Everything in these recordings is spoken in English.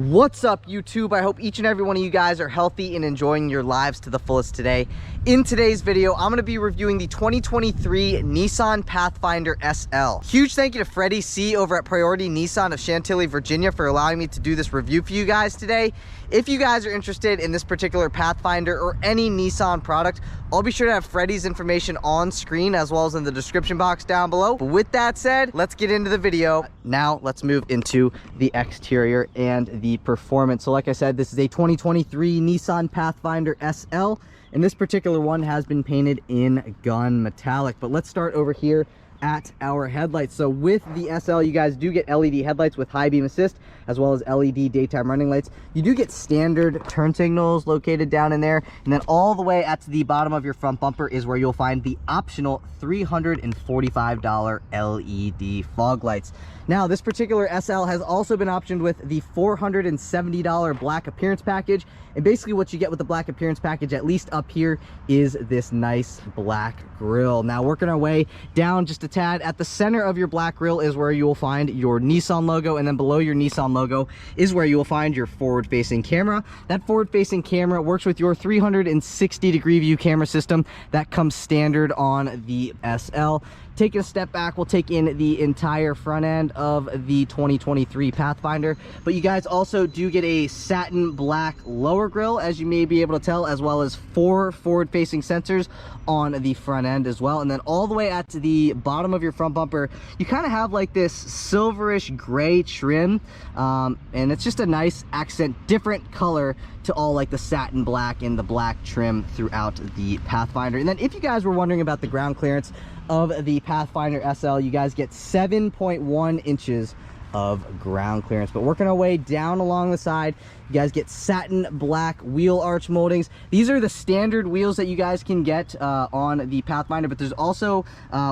What's up, YouTube? I hope each and every one of you guys are healthy and enjoying your lives to the fullest today. In today's video, I'm going to be reviewing the 2023 Nissan Pathfinder SL. Huge thank you to Fredy C over at Priority Nissan of Chantilly, Virginia for allowing me to do this review for you guys today. If you guys are interested in this particular Pathfinder or any Nissan product, I'll be sure to have Fredy's information on screen as well as in the description box down below. But with that said, let's get into the video. Now let's move into the exterior and the performance. So like I said, this is a 2023 Nissan Pathfinder SL, and this particular one has been painted in gun metallic. But let's start over here at our headlights. So with the SL, you guys do get LED headlights with high beam assist as well as LED daytime running lights. You do get standard turn signals located down in there, and then all the way at the bottom of your front bumper is where you'll find the optional $345 LED fog lights. Now, this particular SL has also been optioned with the $470 black appearance package. And basically what you get with the black appearance package, at least up here, is this nice black grille. Now, working our way down just a tad, at the center of your black grille is where you will find your Nissan logo, and then below your Nissan logo is where you will find your forward-facing camera. That forward-facing camera works with your 360-degree view camera system that comes standard on the SL. Taking a step back, we'll take in the entire front end of the 2023 Pathfinder, but you guys also do get a satin black lower grille, as you may be able to tell, as well as 4 forward-facing sensors on the front end as well. And then all the way at the bottom of your front bumper, you kind of have like this silverish gray trim, and it's just a nice accent, different color to all like the satin black and the black trim throughout the Pathfinder. And then if you guys were wondering about the ground clearance of the Pathfinder SL, you guys get 7.1 inches of ground clearance. But working our way down along the side, you guys get satin black wheel arch moldings. These are the standard wheels that you guys can get on the Pathfinder, but there's also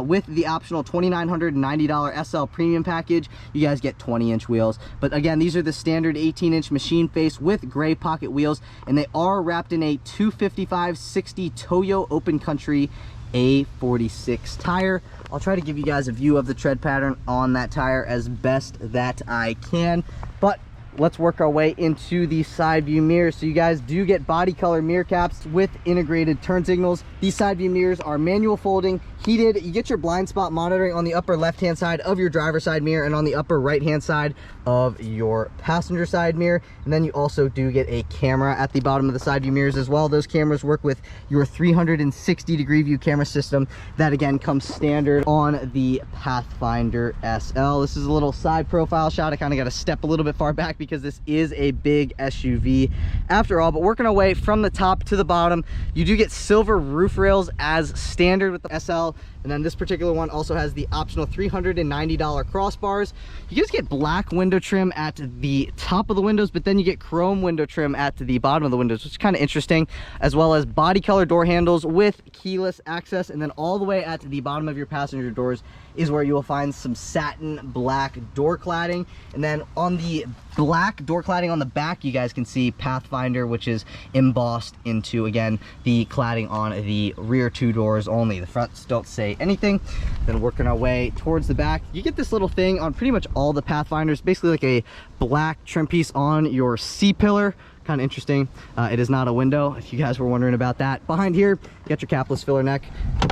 with the optional $2,990 SL premium package, you guys get 20-inch wheels. But again, these are the standard 18-inch machine face with gray pocket wheels, and they are wrapped in a 255/60 Toyo Open Country A46 tire. I'll try to give you guys a view of the tread pattern on that tire as best that I can, but let's work our way into the side view mirrors. So you guys do get body color mirror caps with integrated turn signals. These side view mirrors are manual folding, heated. You get your blind spot monitoring on the upper left hand side of your driver's side mirror and on the upper right hand side of your passenger side mirror. And then you also do get a camera at the bottom of the side view mirrors as well. Those cameras work with your 360-degree view camera system that again comes standard on the Pathfinder SL. This is a little side profile shot. I kind of got to step a little bit far back because this is a big SUV after all. But working our way from the top to the bottom, you do get silver roof rails as standard with the SL. And then this particular one also has the optional $390 crossbars. You just get black window trim at the top of the windows, but then you get chrome window trim at the bottom of the windows, which is kind of interesting, as well as body color door handles with keyless access. And then all the way at the bottom of your passenger doors is where you will find some satin black door cladding. And then on the black door cladding on the back, you guys can see Pathfinder, which is embossed into, again, the cladding on the rear 2 doors only. The fronts don't say anything. Then working our way towards the back, you get this little thing on pretty much all the Pathfinders, basically like a black trim piece on your C-pillar. Kind of interesting. It is not a window, if you guys were wondering about that. Behind here, you got your capless filler neck.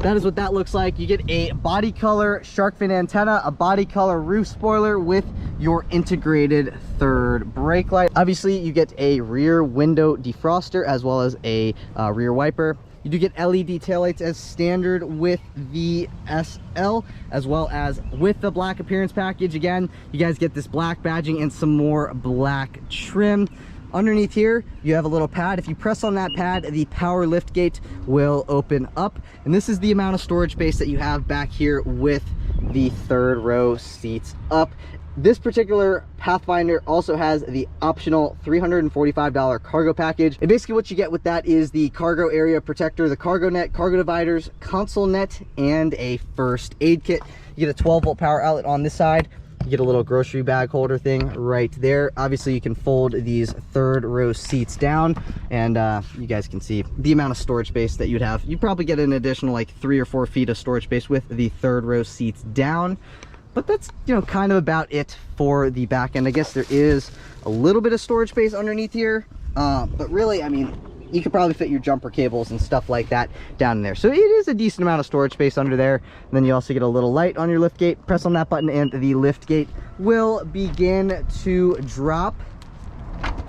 That is what that looks like. You get a body color shark fin antenna, a body color roof spoiler with your integrated third brake light. Obviously, you get a rear window defroster as well as a rear wiper. You do get LED taillights as standard with the SL, as well as with the black appearance package. Again, you guys get this black badging and some more black trim. Underneath here, you have a little pad. If you press on that pad, the power lift gate will open up. And this is the amount of storage space that you have back here with the 3rd row seats up. This particular Pathfinder also has the optional $345 cargo package. And basically what you get with that is the cargo area protector, the cargo net, cargo dividers, console net, and a first aid kit. You get a 12-volt power outlet on this side. You get a little grocery bag holder thing right there. Obviously, you can fold these 3rd row seats down, and you guys can see the amount of storage space that you'd have. You probably get an additional like 3 or 4 feet of storage space with the 3rd row seats down. But that's, you know, kind of about it for the back end. I guess there is a little bit of storage space underneath here, but really, I mean, you could probably fit your jumper cables and stuff like that down in there. So it is a decent amount of storage space under there. And then you also get a little light on your lift gate. Press on that button and the lift gate will begin to drop.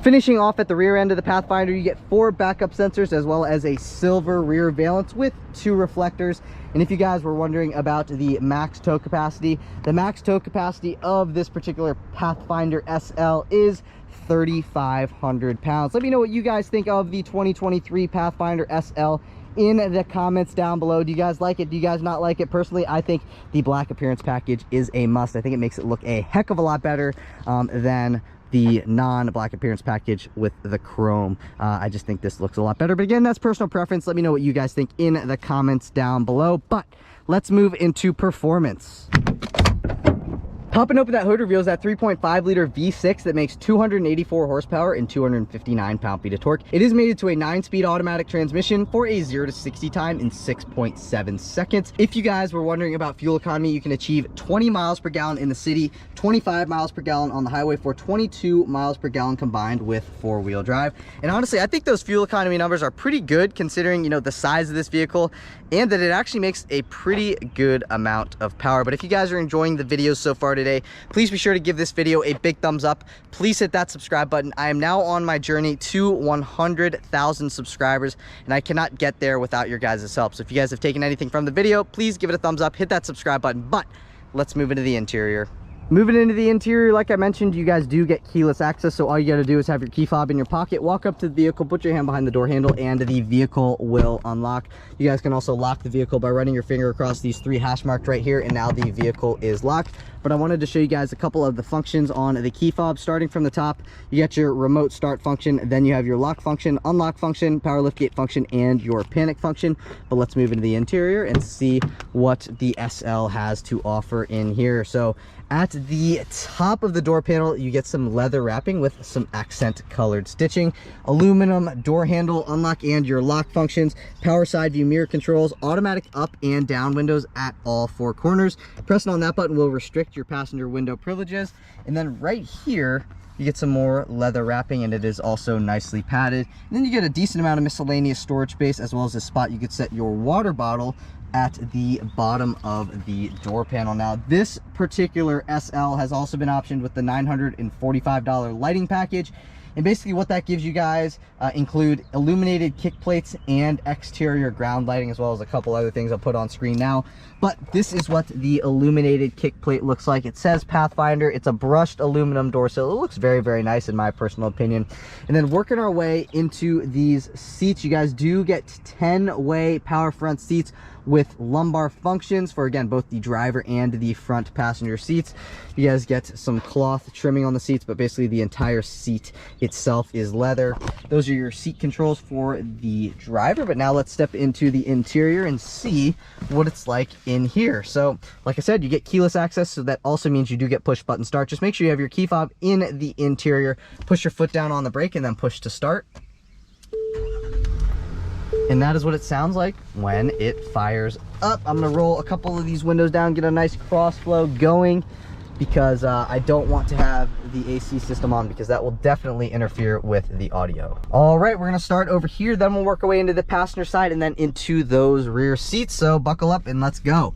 Finishing off at the rear end of the Pathfinder, you get 4 backup sensors as well as a silver rear valance with 2 reflectors. And if you guys were wondering about the max tow capacity, the max tow capacity of this particular Pathfinder SL is 3,500 pounds. Let me know what you guys think of the 2023 Pathfinder SL in the comments down below. Do you guys like it? Do you guys not like it? Personally, I think the black appearance package is a must. I think it makes it look a heck of a lot better than the non-black appearance package with the chrome. I just think this looks a lot better, but again, that's personal preference. Let me know what you guys think in the comments down below. But let's move into performance. Popping open that hood reveals that 3.5 liter V6 that makes 284 horsepower and 259 pound-feet of torque. It is mated to a 9-speed automatic transmission for a 0 to 60 time in 6.7 seconds. If you guys were wondering about fuel economy, you can achieve 20 miles per gallon in the city, 25 miles per gallon on the highway for 22 miles per gallon combined with 4-wheel drive. And honestly, I think those fuel economy numbers are pretty good considering, you know, the size of this vehicle and that it actually makes a pretty good amount of power. But if you guys are enjoying the videos so far today, please be sure to give this video a big thumbs up. Please hit that subscribe button. I am now on my journey to 100,000 subscribers, and I cannot get there without your guys' help. So if you guys have taken anything from the video, please give it a thumbs up, hit that subscribe button. But let's move into the interior. Moving into the interior, like I mentioned, you guys do get keyless access, so all you got to do is have your key fob in your pocket, walk up to the vehicle, put your hand behind the door handle, and the vehicle will unlock. You guys can also lock the vehicle by running your finger across these 3 hash marks right here, and now the vehicle is locked. But I wanted to show you guys a couple of the functions on the key fob. Starting from the top, you get your remote start function, then you have your lock function, unlock function, power liftgate function, and your panic function. But let's move into the interior and see what the SL has to offer in here. So at the top of the door panel, you get some leather wrapping with some accent colored stitching, aluminum door handle, unlock and your lock functions, power side view mirror controls, automatic up and down windows at all 4 corners. Pressing on that button will restrict your passenger window privileges. And then right here, you get some more leather wrapping, and it is also nicely padded. And then you get a decent amount of miscellaneous storage space, as well as a spot you could set your water bottle at the bottom of the door panel. Now, this particular SL has also been optioned with the $945 lighting package. And basically what that gives you guys include illuminated kick plates and exterior ground lighting, as well as a couple other things I'll put on screen now. But this is what the illuminated kick plate looks like. It says Pathfinder. It's a brushed aluminum door sill. It looks very, very nice in my personal opinion. And then working our way into these seats, you guys do get 10-way power front seats with lumbar functions for, again, both the driver and the front passenger seats. You guys get some cloth trimming on the seats, but basically the entire seat itself is leather. Those are your seat controls for the driver. But now let's step into the interior and see what it's like in here. So like I said, you get keyless access, so that also means you do get push button start. Just make sure you have your key fob in the interior, push your foot down on the brake, and then push to start. And that is what it sounds like when it fires up. I'm gonna roll a couple of these windows down, get a nice cross flow going, because I don't want to have the AC system on, because that will definitely interfere with the audio. All right, we're gonna start over here, then we'll work our way into the passenger side and then into those rear seats. So buckle up and let's go.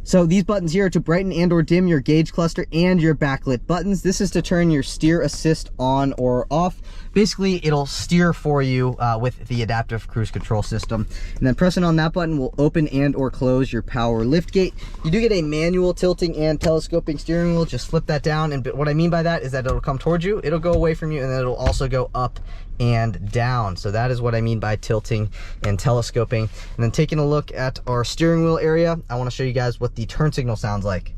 So these buttons here are to brighten and or dim your gauge cluster and your backlit buttons. This is to turn your steer assist on or off. Basically, it'll steer for you with the adaptive cruise control system. And then pressing on that button will open and or close your power lift gate. You do get a manual tilting and telescoping steering wheel. Just flip that down. And what I mean by that is that it'll come towards you, it'll go away from you, and then it'll also go up and down. So that is what I mean by tilting and telescoping. And then taking a look at our steering wheel area, I want to show you guys what the turn signal sounds like.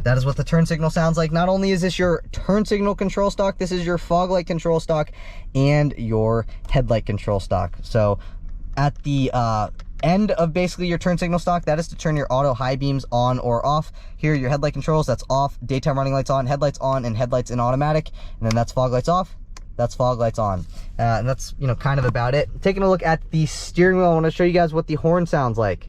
That is what the turn signal sounds like. Not only is this your turn signal control stock, this is your fog light control stock and your headlight control stock. So at the end of basically your turn signal stock, that is to turn your auto high beams on or off. Here are your headlight controls. That's off, daytime running lights on, and headlights in automatic. And then that's fog lights off, that's fog lights on. And that's, you know, kind of about it. Taking a look at the steering wheel, I want to show you guys what the horn sounds like.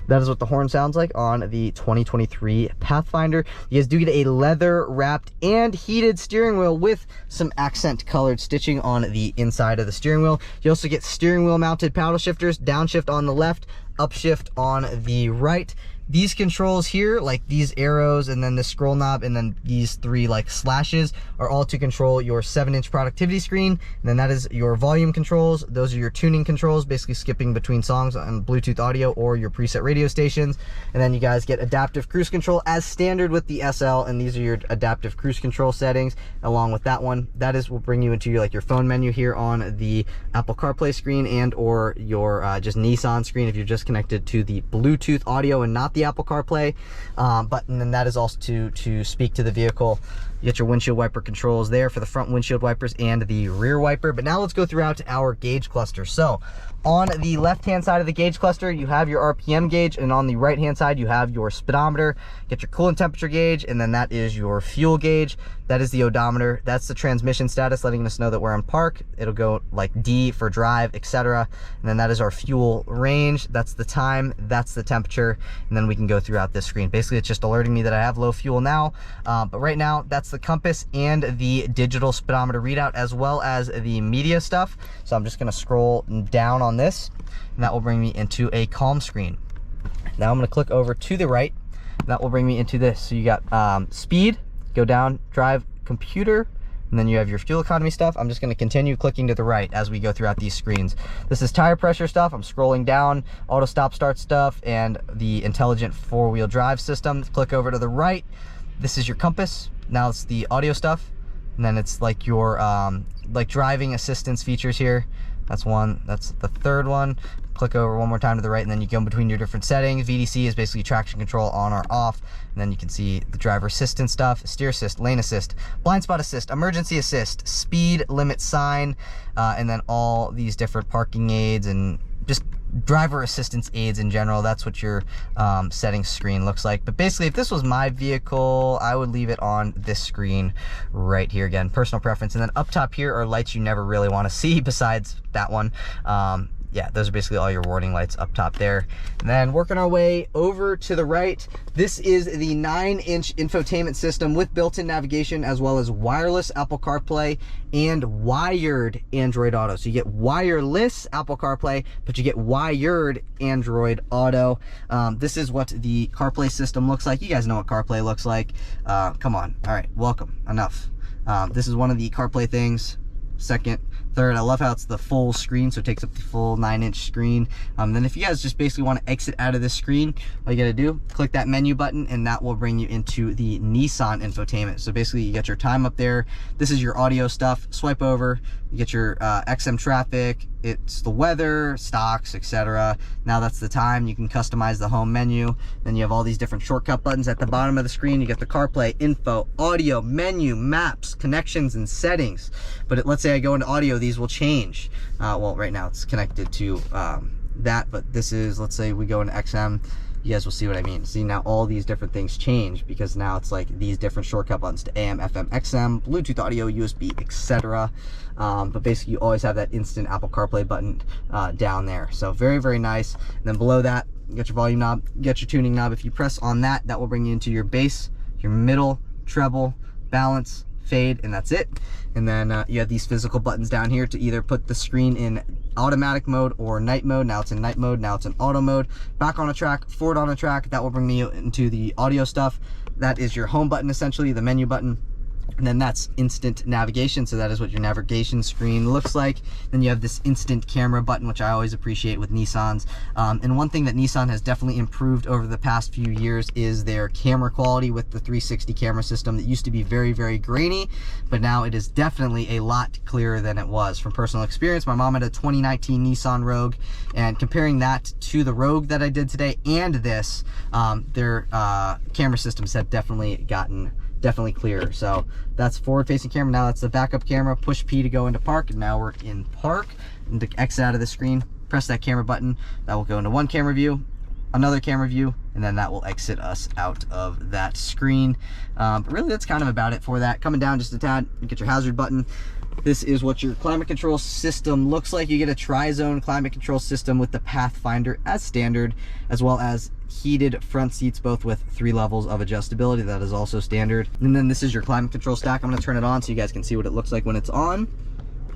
That is what the horn sounds like on the 2023 Pathfinder. You guys do get a leather wrapped and heated steering wheel with some accent colored stitching on the inside of the steering wheel. You also get steering wheel mounted paddle shifters, downshift on the left, upshift on the right. These controls here, like these arrows and then the scroll knob and then these three like slashes, are all to control your 7-inch productivity screen. And then that is your volume controls. Those are your tuning controls, basically skipping between songs on Bluetooth audio or your preset radio stations. And then you guys get adaptive cruise control as standard with the SL, and these are your adaptive cruise control settings along with that one. That is will bring you into your, like your phone menu here on the Apple CarPlay screen and or your just Nissan screen if you're just connected to the Bluetooth audio and not the Apple CarPlay button. And that is also to speak to the vehicle. You get your windshield wiper controls there for the front windshield wipers and the rear wiper. But now let's go throughout our gauge cluster. So on the left hand side of the gauge cluster, you have your RPM gauge, and on the right hand side you have your speedometer. Get your coolant temperature gauge, and then that is your fuel gauge. That is the odometer. That's the transmission status, letting us know that we're on park. It'll go like D for drive, etc. And then that is our fuel range. That's the time, that's the temperature, and then we can go throughout this screen. Basically, it's just alerting me that I have low fuel now. But right now, that's the compass and the digital speedometer readout, as well as the media stuff. So I'm just gonna scroll down on this, and that will bring me into a calm screen. Now I'm gonna click over to the right, and that will bring me into this. So you got speed, go down, drive, computer, and then you have your fuel economy stuff. I'm just going to continue clicking to the right as we go throughout these screens. This is tire pressure stuff. I'm scrolling down, auto stop start stuff, and the intelligent 4-wheel drive system. Click over to the right. This is your compass. Now it's the audio stuff, and then it's like your like driving assistance features here. That's one. That's the third one. Click over one more time to the right, and then you go in between your different settings. VDC is basically traction control on or off, and then you can see the driver assistance stuff, steer assist, lane assist, blind spot assist, emergency assist, speed limit sign, and then all these different parking aids and just driver assistance aids in general. That's what your settings screen looks like. But basically, if this was my vehicle, I would leave it on this screen right here. Again, personal preference. And then up top here are lights you never really want to see besides that one. Yeah, those are basically all your warning lights up top there. And then working our way over to the right, this is the 9-inch infotainment system with built-in navigation, as well as wireless Apple CarPlay and wired Android Auto. So you get wireless Apple CarPlay, but you get wired Android Auto. This is what the CarPlay system looks like. You guys know what CarPlay looks like. Come on. All right, welcome. Enough. This is one of the CarPlay things. Second, third, I love how it's the full screen, so it takes up the full 9-inch screen. Then if you guys just basically want to exit out of this screen, all you gotta do, click that menu button, and that will bring you into the Nissan infotainment. So basically you got your time up there. This is your audio stuff. Swipe over, you get your XM traffic, it's the weather, stocks, etc. Now that's the time. You can customize the home menu. Then you have all these different shortcut buttons at the bottom of the screen. You get the CarPlay, info, audio, menu, maps, connections, and settings. But let's say I go into audio, these will change. Well, right now it's connected to that, but this is, let's say we go into XM. You guys will see what I mean. See, now all these different things change because now it's like these different shortcut buttons to AM, FM, XM, Bluetooth audio, USB, etc. But basically you always have that instant Apple CarPlay button down there. So very, very nice. And then below that, you got your volume knob, you got your tuning knob. If you press on that, that will bring you into your bass, your middle, treble, balance, fade, and that's it. And then you have these physical buttons down here to either put the screen in automatic mode or night mode. Now it's in night mode, now it's in auto mode. Back on a track, forward on a track. That will bring me into the audio stuff. That is your home button, essentially, the menu button. And then that's instant navigation, so that is what your navigation screen looks like. Then you have this instant camera button, which I always appreciate with Nissans. And one thing that Nissan has definitely improved over the past few years is their camera quality with the 360 camera system that used to be very, very grainy, but now it is definitely a lot clearer than it was. From personal experience, my mom had a 2019 Nissan Rogue, and comparing that to the Rogue that I did today and this, their camera systems have definitely gotten clearer. So that's forward facing camera. Now that's the backup camera. Push P to go into park, and now we're in park. And to exit out of the screen, press that camera button. That will go into one camera view, another camera view, and then that will exit us out of that screen. But really that's kind of about it for that. Coming down just a tad, you get your hazard button. This is what your climate control system looks like. You get a tri-zone climate control system with the Pathfinder as standard, as well as heated front seats, both with 3 levels of adjustability. That is also standard. And then this is your climate control stack. I'm going to turn it on so you guys can see what it looks like when it's on.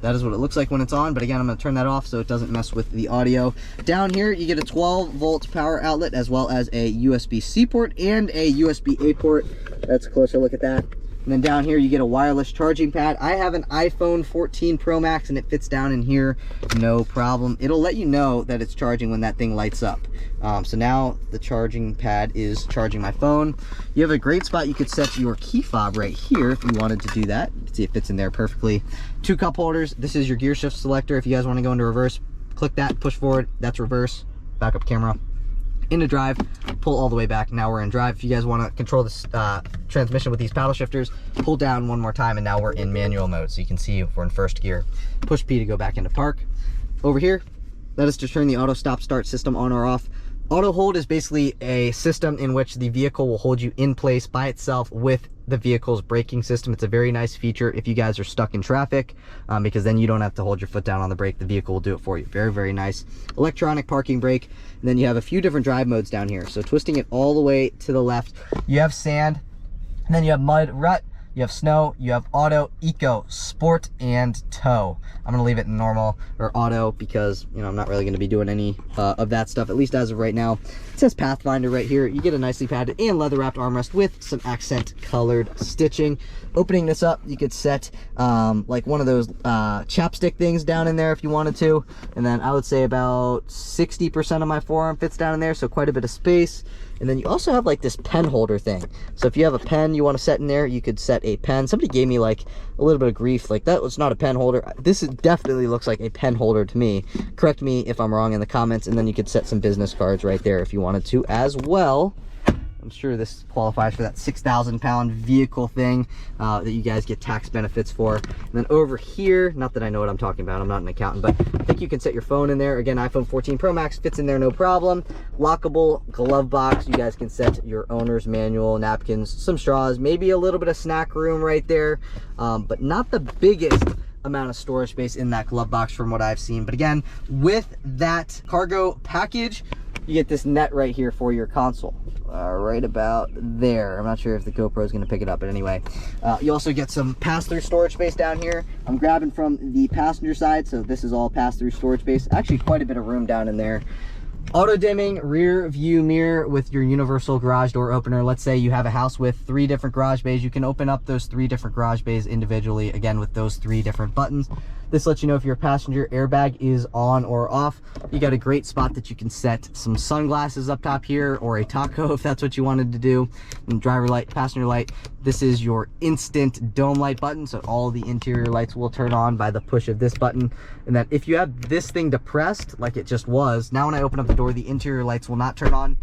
That is what it looks like when it's on, but again, I'm going to turn that off so it doesn't mess with the audio. Down here, you get a 12-volt power outlet, as well as a USB-C port and a USB-A port. That's a closer look at that. And then down here, you get a wireless charging pad. I have an iPhone 14 Pro Max, and it fits down in here, no problem. It'll let you know that it's charging when that thing lights up. So now the charging pad is charging my phone. You have a great spot. You could set your key fob right here if you wanted to do that. You can see it fits in there perfectly. 2 cup holders. This is your gear shift selector. If you guys want to go into reverse, click that, push forward. That's reverse. Backup camera. Into drive, pull all the way back. Now we're in drive. If you guys want to control this transmission with these paddle shifters, pull down one more time, and now we're in manual mode. So you can see we're in first gear. Push P to go back into park. Over here, that is to turn the auto stop start system on or off. Auto hold is basically a system in which the vehicle will hold you in place by itself with the vehicle's braking system. It's a very nice feature if you guys are stuck in traffic, because then you don't have to hold your foot down on the brake. The vehicle will do it for you. Very, very nice. Electronic parking brake. And then you have a few different drive modes down here. So twisting it all the way to the left, you have sand, and then you have mud, rut, you have snow, you have auto, eco, sport, and tow. I'm gonna leave it in normal or auto because, you know, I'm not really gonna be doing any of that stuff, at least as of right now. It says Pathfinder right here. You get a nicely padded and leather wrapped armrest with some accent colored stitching. Opening this up, you could set like one of those chapstick things down in there if you wanted to. And then I would say about 60% of my forearm fits down in there, so quite a bit of space. And then you also have like this pen holder thing. So if you have a pen you want to set in there, you could set a pen. Somebody gave me like a little bit of grief, like that was not a pen holder. This definitely looks like a pen holder to me. Correct me if I'm wrong in the comments. And then you could set some business cards right there if you wanted to as well. I'm sure this qualifies for that 6,000-pound vehicle thing that you guys get tax benefits for. And then over here, not that I know what I'm talking about, I'm not an accountant, but I think you can set your phone in there. Again, iPhone 14 Pro Max fits in there, no problem. Lockable glove box. You guys can set your owner's manual, napkins, some straws, maybe a little bit of snack room right there, but not the biggest amount of storage space in that glove box from what I've seen. But again, with that cargo package, you get this net right here for your console. Right about there. I'm not sure if the GoPro is going to pick it up, but anyway. You also get some pass-through storage space down here. I'm grabbing from the passenger side, so this is all pass-through storage space. Actually, quite a bit of room down in there. Auto dimming rear view mirror with your universal garage door opener. Let's say you have a house with 3 different garage bays. You can open up those 3 different garage bays individually, again with those 3 different buttons. This lets you know if your passenger airbag is on or off. You got a great spot that you can set some sunglasses up top here, or a taco if that's what you wanted to do. And driver light, passenger light. This is your instant dome light button, so all the interior lights will turn on by the push of this button. And then if you have this thing depressed, like it just was, now when I open up the door, the interior lights will not turn on.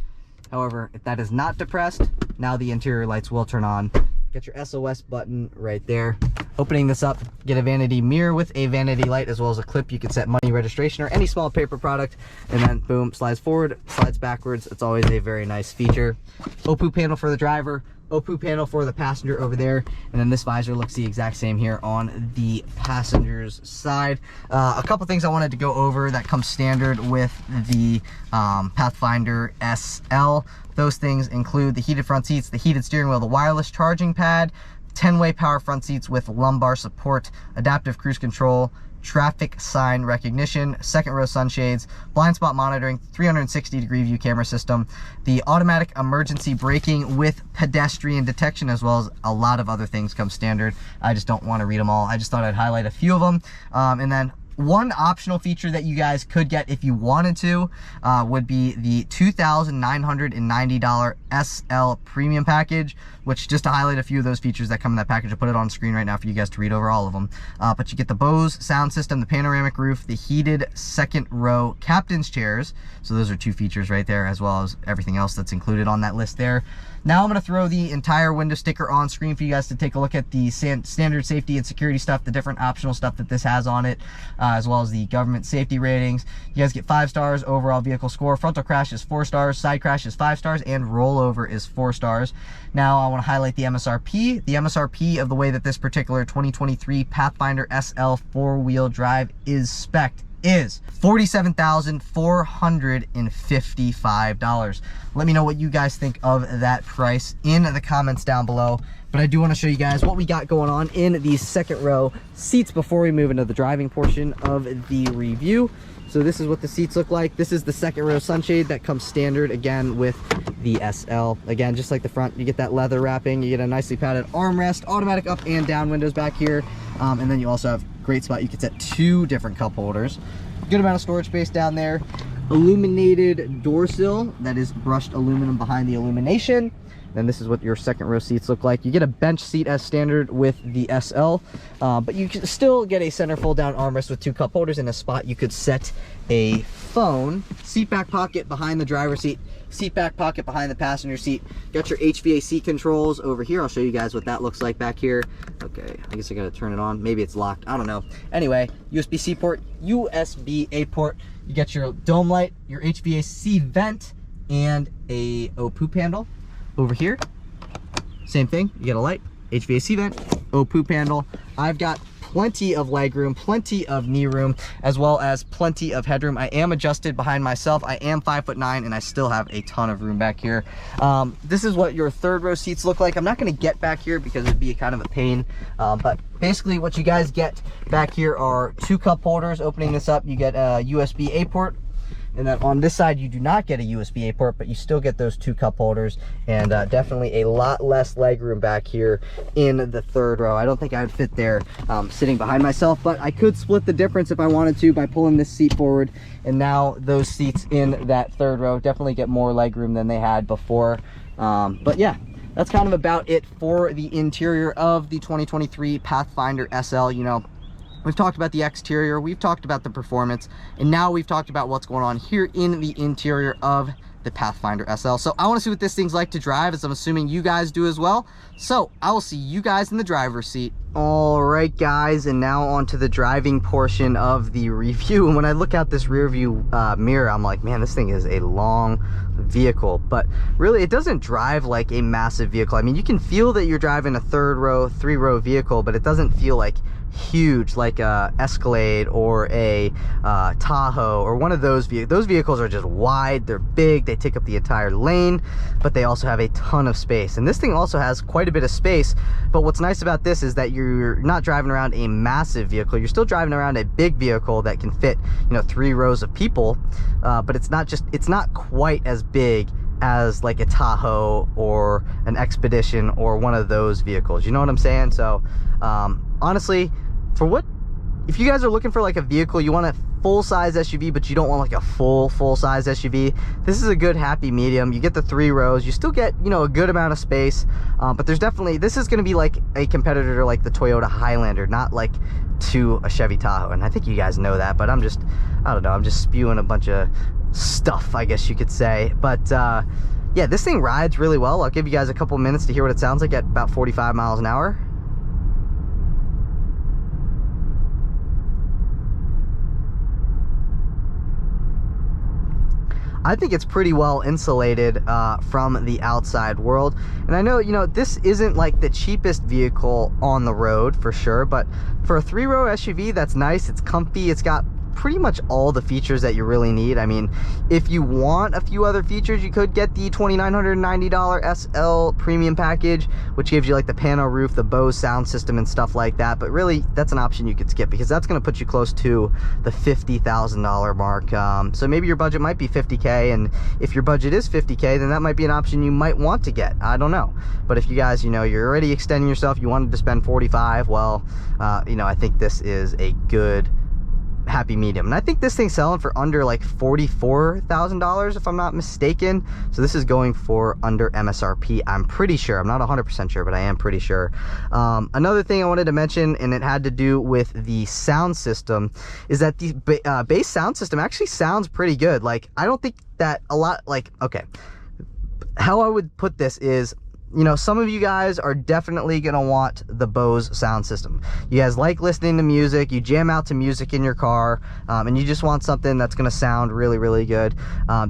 However, if that is not depressed, now the interior lights will turn on. Get your SOS button right there. Opening this up, get a vanity mirror with a vanity light, as well as a clip. You can set money, registration, or any small paper product, and then boom, slides forward, slides backwards. It's always a very nice feature. OPU panel for the driver, OPU panel for the passenger over there, and then this visor looks the exact same here on the passenger's side. A couple things I wanted to go over that come standard with the Pathfinder SL. Those things include the heated front seats, the heated steering wheel, the wireless charging pad, 10-way power front seats with lumbar support, adaptive cruise control, traffic sign recognition, second row sunshades, blind spot monitoring, 360-degree view camera system, the automatic emergency braking with pedestrian detection, as well as a lot of other things come standard. I just don't want to read them all. I just thought I'd highlight a few of them. And then one optional feature that you guys could get if you wanted to would be the $2,990 SL premium package, which, just to highlight a few of those features that come in that package, I'll put it on screen right now for you guys to read over all of them. But you get the Bose sound system, the panoramic roof, the heated second row captain's chairs. So those are 2 features right there, as well as everything else that's included on that list there. Now I'm going to throw the entire window sticker on screen for you guys to take a look at the standard safety and security stuff, the different optional stuff that this has on it. as well as the government safety ratings. You guys get 5 stars overall vehicle score. Frontal crash is 4 stars, side crash is 5 stars, and rollover is 4 stars. Now I want to highlight the MSRP. The MSRP of the way that this particular 2023 Pathfinder SL 4-wheel drive is spec'd is $47,455. Let me know what you guys think of that price in the comments down below. But I do want to show you guys what we got going on in these second row seats before we move into the driving portion of the review. So this is what the seats look like. This is the second row sunshade that comes standard again with the SL. Again, just like the front, you get that leather wrapping, you get a nicely padded armrest, automatic up and down windows back here, and then you also have a great spot. You can set 2 different cup holders. Good amount of storage space down there. Illuminated door sill that is brushed aluminum behind the illumination. Then this is what your second row seats look like. You get a bench seat as standard with the SL, but you can still get a center fold down armrest with 2 cup holders in a spot. You could set a phone. Seat back pocket behind the driver's seat, seat back pocket behind the passenger seat. Got your HVAC controls over here. I'll show you guys what that looks like back here. Okay, I guess I gotta turn it on. Maybe it's locked, I don't know. Anyway, USB-C port, USB-A port. You get your dome light, your HVAC vent, and a poop handle. Over here, same thing, you get a light, HVAC vent, poop handle. I've got plenty of leg room, plenty of knee room, as well as plenty of headroom. I am adjusted behind myself. I am 5'9", and I still have a ton of room back here. This is what your third row seats look like. I'm not going to get back here because it'd be kind of a pain, but basically what you guys get back here are 2 cup holders. Opening this up, you get a USB-A port. And then on this side, you do not get a USB-A port, but you still get those 2 cup holders, and definitely a lot less leg room back here in the third row. I don't think I would fit there sitting behind myself, but I could split the difference if I wanted to by pulling this seat forward. And now those seats in that third row definitely get more leg room than they had before. But yeah, that's kind of about it for the interior of the 2023 Pathfinder SL. You know, we've talked about the exterior, we've talked about the performance, and now we've talked about what's going on here in the interior of the Pathfinder SL. So I want to see what this thing's like to drive, as I'm assuming you guys do as well. So I will see you guys in the driver's seat. All right, guys, and now on to the driving portion of the review. And when I look out this rear view mirror, I'm like, man, this thing is a long vehicle. But really, it doesn't drive like a massive vehicle. I mean, you can feel that you're driving a third row, 3-row vehicle, but it doesn't feel like huge, like a Escalade or a Tahoe or one of those vehicles. Those vehicles are just wide, they're big, they take up the entire lane, but they also have a ton of space. And this thing also has quite a bit of space. But what's nice about this is that you're not driving around a massive vehicle, you're still driving around a big vehicle that can fit, you know, 3 rows of people, but it's not quite as big as like a Tahoe or an Expedition or one of those vehicles, you know what I'm saying? So honestly, if you guys are looking for like a vehicle, you want a full-size SUV, but you don't want like a full-size SUV, this is a good happy medium. You get the 3 rows, you still get, you know, a good amount of space, but there's definitely, this is going to be like a competitor to like the Toyota Highlander, not like to a Chevy Tahoe. And I think you guys know that, but I don't know, I'm just spewing a bunch of stuff, I guess you could say. But yeah, this thing rides really well. I'll give you guys a couple minutes to hear what it sounds like at about 45 miles an hour. I think it's pretty well insulated from the outside world. And I know, you know, this isn't like the cheapest vehicle on the road for sure, but for a 3-row SUV, that's nice. It's comfy. It's got pretty much all the features that you really need. I mean, if you want a few other features, you could get the $2,990 SL premium package, which gives you like the pano roof, the Bose sound system and stuff like that. But really, that's an option you could skip because that's going to put you close to the $50,000 mark. So maybe your budget might be $50K, and if your budget is $50K, then that might be an option you might want to get. I don't know. But if you guys, you know, you're already extending yourself, you wanted to spend 45, well, you know, I think this is a good happy medium. And I think this thing's selling for under like $44,000 if I'm not mistaken. So this is going for under MSRP, I'm pretty sure. I'm not 100% sure, but I am pretty sure. Another thing I wanted to mention, and it had to do with the sound system, is that the base sound system actually sounds pretty good. Like, I don't think that a lot, like, okay, how I would put this is, you know, some of you guys are definitely gonna want the Bose sound system. You guys like listening to music, you jam out to music in your car, and you just want something that's gonna sound really, really good.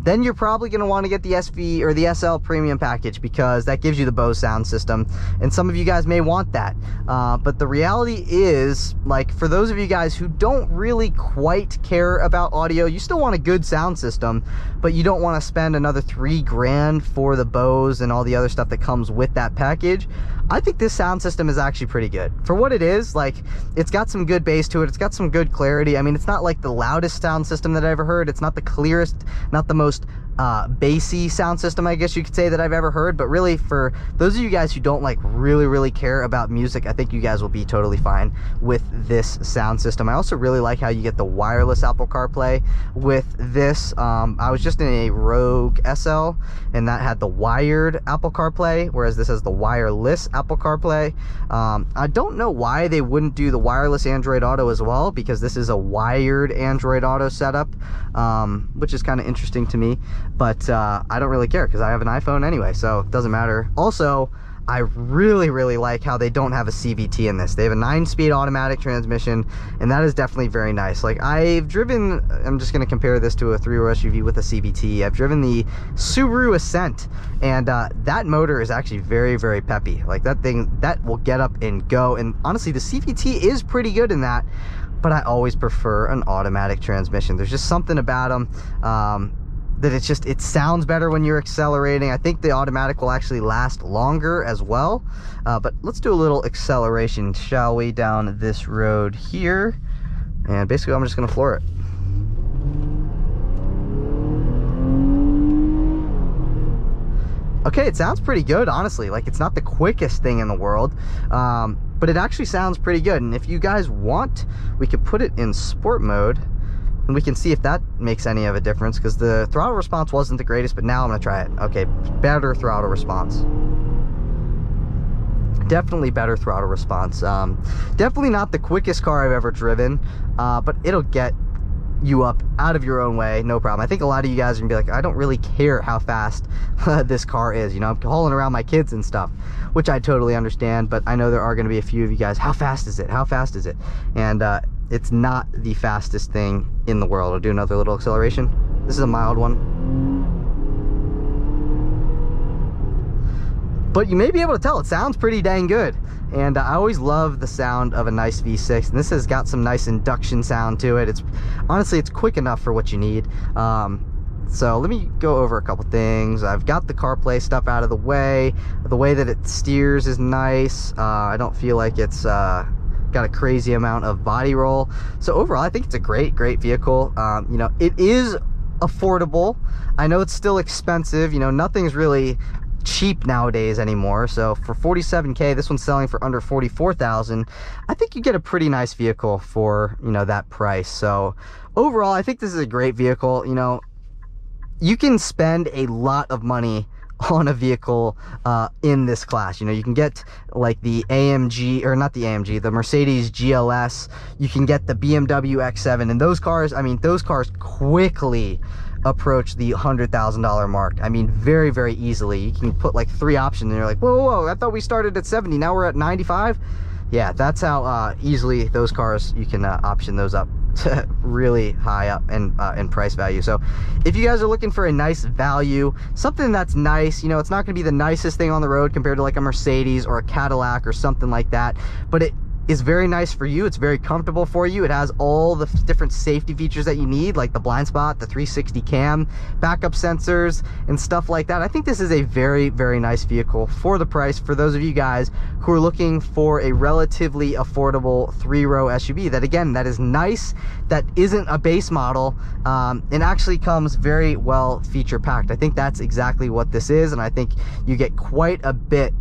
Then you're probably gonna want to get the SV or the SL premium package, because that gives you the Bose sound system, and some of you guys may want that. But the reality is, like, for those of you guys who don't really quite care about audio, you still want a good sound system, but you don't want to spend another $3 grand for the Bose and all the other stuff that comes with that package. I think this sound system is actually pretty good for what it is. Like, it's got some good bass to it, it's got some good clarity. I mean, it's not like the loudest sound system that I ever heard, it's not the clearest, not the most bassy sound system, I guess you could say, that I've ever heard. But really, for those of you guys who don't like really care about music, I think you guys will be totally fine with this sound system. I also really like how you get the wireless Apple CarPlay with this. I was just in a Rogue SL, and that had the wired Apple CarPlay, whereas this has the wireless Apple CarPlay. I don't know why they wouldn't do the wireless Android Auto as well, because this is a wired Android Auto setup, which is kind of interesting to me. But I don't really care, because I have an iPhone anyway, so it doesn't matter. Also, I really like how they don't have a CVT in this. They have a 9-speed automatic transmission, and that is definitely very nice. Like, I've driven, I'm just going to compare this to a 3-row SUV with a CVT. I've driven the Subaru Ascent, and that motor is actually very peppy. Like, that thing, that will get up and go. And honestly, the CVT is pretty good in that, but I always prefer an automatic transmission. There's just something about them that it sounds better when you're accelerating. I think the automatic will actually last longer as well. But let's do a little acceleration, shall we, down this road here. And basically, I'm just gonna floor it. Okay, it sounds pretty good, honestly. Like, it's not the quickest thing in the world, but it actually sounds pretty good. And if you guys want, we could put it in sport mode, and we can see if that makes any of a difference, because the throttle response wasn't the greatest, but now I'm gonna try it. Okay, better throttle response. Definitely better throttle response. Definitely not the quickest car I've ever driven, but it'll get you up out of your own way, no problem. I think a lot of you guys are gonna be like, I don't really care how fast this car is. You know, I'm hauling around my kids and stuff, which I totally understand, but I know there are gonna be a few of you guys, how fast is it? How fast is it? And it's not the fastest thing in the world. I'll do another little acceleration. This is a mild one. But you may be able to tell it sounds pretty dang good. And I always love the sound of a nice V6. And this has got some nice induction sound to it. It's honestly, it's quick enough for what you need. So let me go over a couple things. I've got the CarPlay stuff out of the way. The way that it steers is nice. I don't feel like it's got a crazy amount of body roll. So overall, I think it's a great vehicle. You know, it is affordable. I know it's still expensive. You know, nothing's really cheap nowadays anymore. So for $47K, this one's selling for under $44,000. I think you get a pretty nice vehicle for, you know, that price. So overall, I think this is a great vehicle. You know, you can spend a lot of money on a vehicle in this class. You know, you can get like the AMG, or not the AMG, the Mercedes GLS. You can get the BMW X7, and those cars, I mean, those cars quickly approach the $100,000 mark. I mean, very easily. You can put like 3 options, and you're like, whoa, I thought we started at 70, now we're at 95. Yeah, that's how easily those cars, you can option those up to really high up in price value. So if you guys are looking for a nice value, something that's nice, you know, it's not going to be the nicest thing on the road compared to like a Mercedes or a Cadillac or something like that, but it is very nice for you. It's very comfortable for you. It has all the different safety features that you need, like the blind spot, the 360 cam, backup sensors, and stuff like that. I think this is a very nice vehicle for the price, for those of you guys who are looking for a relatively affordable 3-row SUV that, again, that is nice, that isn't a base model, and actually comes very well feature packed. I think that's exactly what this is, and I think you get quite a bit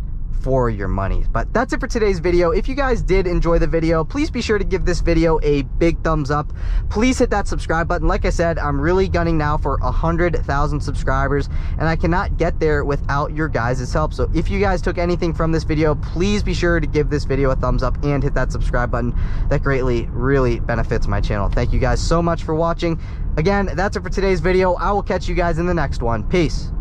for your money. But that's it for today's video. If you guys did enjoy the video, please be sure to give this video a big thumbs up. Please hit that subscribe button. Like I said, I'm really gunning now for 100,000 subscribers, and I cannot get there without your guys' help. So if you guys took anything from this video, please be sure to give this video a thumbs up and hit that subscribe button. That greatly really benefits my channel. Thank you guys so much for watching. Again, that's it for today's video. I will catch you guys in the next one. Peace.